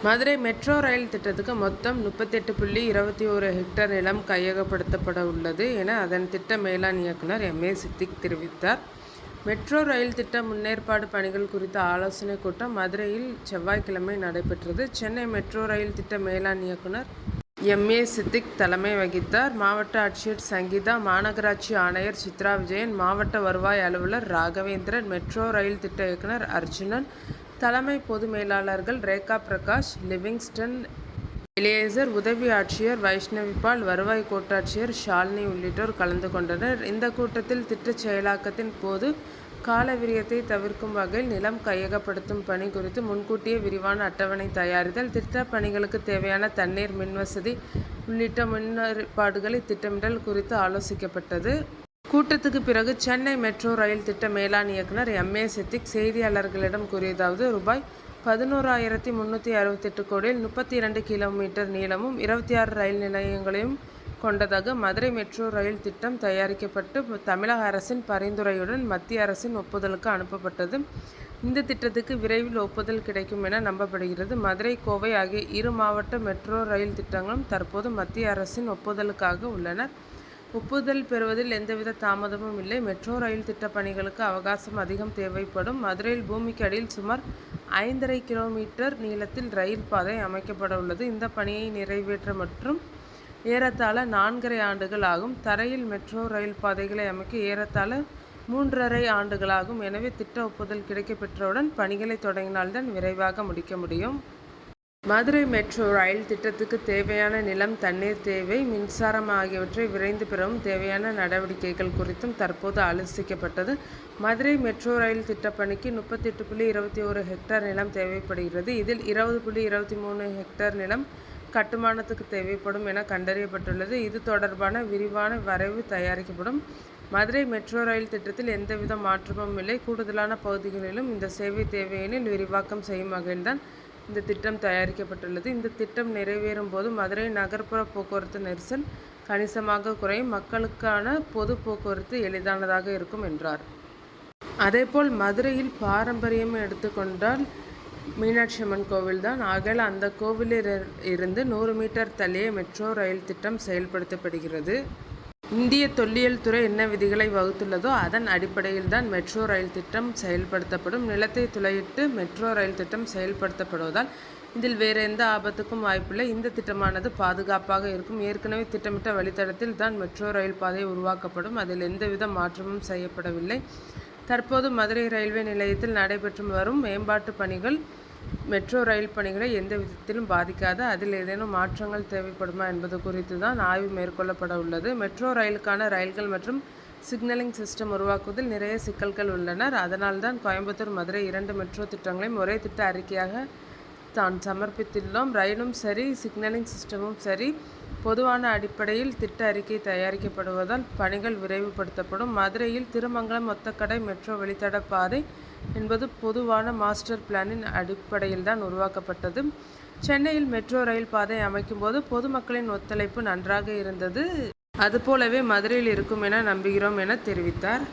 Madurai metro rail திட்டத்துக்கு மொத்தம் 38.21 hectare நிலம் கையகப்படுத்தப்பட உள்ளது என அதன் திட்ட மேலாண் இயக்குனர் எம். ஏ. சித்திக் தெரிவித்தார். மெட்ரோ ரயில் திட்ட முன்னேற்பாடு பணிகள் குறித்த ஆலோசனைக் கூட்டம் மதுரையில் செவ்வாய்க்கிழமை நடைபெற்றது. சென்னை மெட்ரோ ரயில் திட்ட மேலாண் இயக்குனர் எம். ஏ. சித்திக் தலைமை வகித்தார். மாவட்ட ஆட்சியர் சங்கீதா, மாநகராட்சி ஆணையர் சித்ரா விஜயன், மாவட்ட வருவாய் அலுவலர் ராகவேந்திரன், மெட்ரோ ரயில் திட்ட இயக்குனர் அர்ஜுனன், தலைமை பொது மேலாளர்கள் ரேகா பிரகாஷ், லிவிங்ஸ்டன், எலியேசர், உதவி ஆட்சியர் வைஷ்ணவிபால், வருவாய் கோட்டாட்சியர் ஷாலினி உள்ளிட்டோர் கலந்து கொண்டனர். இந்த கூட்டத்தில் திட்ட செயலாக்கத்தின் போது கால விரயத்தை தவிர்க்கும் வகையில் நிலம் கையகப்படுத்தும் பணி குறித்து முன்கூட்டியே விரிவான அட்டவணை தயாரித்தல், திட்ட பணிகளுக்கு தேவையான தண்ணீர், மின்வசதி உள்ளிட்ட முன்னேற்பாடுகளை திட்டமிடல் குறித்து ஆலோசிக்கப்பட்டது. கூட்டத்துக்கு பிறகு சென்னை மெட்ரோ ரயில் திட்ட மேலாண் இயக்குனர் எம். ஏ. சித்திக் செய்தியாளர்களிடம் கூறியதாவது: ரூபாய் 11,368 கோடியில் 32 கிலோமீட்டர் நீளமும் 26 ரயில் நிலையங்களையும் கொண்டதாக மதுரை மெட்ரோ ரயில் திட்டம் தயாரிக்கப்பட்டு தமிழக அரசின் பரிந்துரையுடன் மத்திய அரசின் ஒப்புதலுக்கு அனுப்பப்பட்டது. இந்த திட்டத்துக்கு விரைவில் ஒப்புதல் கிடைக்கும் என நம்பப்படுகிறது. மதுரை, கோவை ஆகிய இரு மாவட்ட மெட்ரோ ரயில் திட்டங்களும் தற்போது மத்திய அரசின் ஒப்புதலுக்காக உள்ளன. ஒப்புதல் பெறுவதில் எந்தவித தாமதமும் இல்லை. மெட்ரோ ரயில் திட்ட பணிகளுக்கு அவகாசம் அதிகம் தேவைப்படும். மதுரையில் பூமிக்கு அடியில் சுமார் 5.5 கிலோமீட்டர் நீளத்தில் ரயில் பாதை அமைக்கப்பட உள்ளது. இந்த பணியை நிறைவேற்ற மற்றும் ஏறத்தாழ 4.5 ஆண்டுகள் ஆகும். தரையில் மெட்ரோ ரயில் பாதைகளை அமைக்க ஏறத்தாழ 3.5 ஆண்டுகள் ஆகும். எனவே திட்ட ஒப்புதல் கிடைக்கப்பெற்றவுடன் பணிகளை தொடங்கினால்தான் விரைவாக முடிக்க முடியும். மதுரை மெட்ரோ ரயில் திட்டத்துக்கு தேவையான நிலம், தண்ணீர் தேவை, மின்சாரம் ஆகியவற்றை விரைந்து பெறவும் தேவையான நடவடிக்கைகள் குறித்தும் தற்போது ஆலோசிக்கப்பட்டது. மதுரை மெட்ரோ ரயில் திட்டப்பணிக்கு 38.21 ஹெக்டேர் நிலம் தேவைப்படுகிறது. இதில் 20.23 ஹெக்டேர் நிலம் கட்டுமானத்துக்கு தேவைப்படும் என கண்டறியப்பட்டுள்ளது. இது தொடர்பான விரிவான வரைவு தயாரிக்கப்படும். மதுரை மெட்ரோ ரயில் திட்டத்தில் எந்தவித மாற்றமும் இல்லை. கூடுதலான பகுதிகளிலும் இந்த சேவை தேவையெனில் விரிவாக்கம் செய்யும் வகையில்தான் இந்த திட்டம் தயாரிக்கப்பட்டுள்ளது. இந்த திட்டம் நிறைவேறும் போது மதுரை நகர்ப்புற போக்குவரத்து நெரிசல் கணிசமாக குறையும். மக்களுக்கான பொது போக்குவரத்து எளிதானதாக இருக்கும் என்றார். அதேபோல் மதுரையில் பாரம்பரியம் எடுத்துக்கொண்டால் மீனாட்சி அம்மன் கோவில்தான். ஆகையால் அந்த கோவிலில் இருந்து 100 மீட்டர் தள்ளிய மெட்ரோ ரயில் திட்டம் செயல்படுத்தப்படுகிறது. இந்திய தொல்லியல் துறை என்ன விதிகளை வகுத்துள்ளதோ அதன் அடிப்படையில்தான் மெட்ரோ ரயில் திட்டம் செயல்படுத்தப்படும். நிலத்தை துளையிட்டு மெட்ரோ ரயில் திட்டம் செயல்படுத்தப்படுவதால் இதில் வேறு எந்த ஆபத்துக்கும் வாய்ப்பில்லை. இந்த திட்டமானது பாதுகாப்பாக இருக்கும். ஏற்கனவே திட்டமிட்ட வழித்தடத்தில் தான் மெட்ரோ ரயில் பாதை உருவாக்கப்படும். அதில் எந்தவித மாற்றமும் செய்யப்படவில்லை. தற்போது மதுரை ரயில்வே நிலையத்தில் நடைபெற்று வரும் மேம்பாட்டு பணிகள் மெட்ரோ ரயில் பணிகளை எந்த விதத்திலும் பாதிக்காது. அதில் ஏதேனும் மாற்றங்கள் தேவைப்படுமா என்பது குறித்து தான் ஆய்வு மேற்கொள்ளப்பட உள்ளது. மெட்ரோ ரயிலுக்கான ரயில்கள் மற்றும் சிக்னலிங் சிஸ்டம் உருவாக்குவதில் நிறைய சிக்கல்கள் உள்ளன. அதனால்தான் கோயம்புத்தூர், மதுரை 2 மெட்ரோ திட்டங்களையும் ஒரே திட்ட அறிக்கையாக தான் சமர்ப்பித்துள்ளோம். ரயிலும் சரி, சிக்னலிங் சிஸ்டமும் சரி, பொதுவான அடிப்படையில் திட்ட அறிக்கை தயாரிக்கப்படுவதால் பணிகள் விரைவுபடுத்தப்படும். மதுரையில் திருமங்கலம் ஒத்தக்கடை மெட்ரோ வழித்தட பாதை என்பது பொதுவான மாஸ்டர் பிளானின் அடிப்படையில்தான் உருவாக்கப்பட்டது. சென்னையில் மெட்ரோ ரயில் பாதை அமைக்கும் போது பொதுமக்களின் ஒத்துழைப்பு நன்றாக இருந்தது. அதுபோலவே மதுரையில் இருக்கும் என நம்புகிறோம் என தெரிவித்தார்.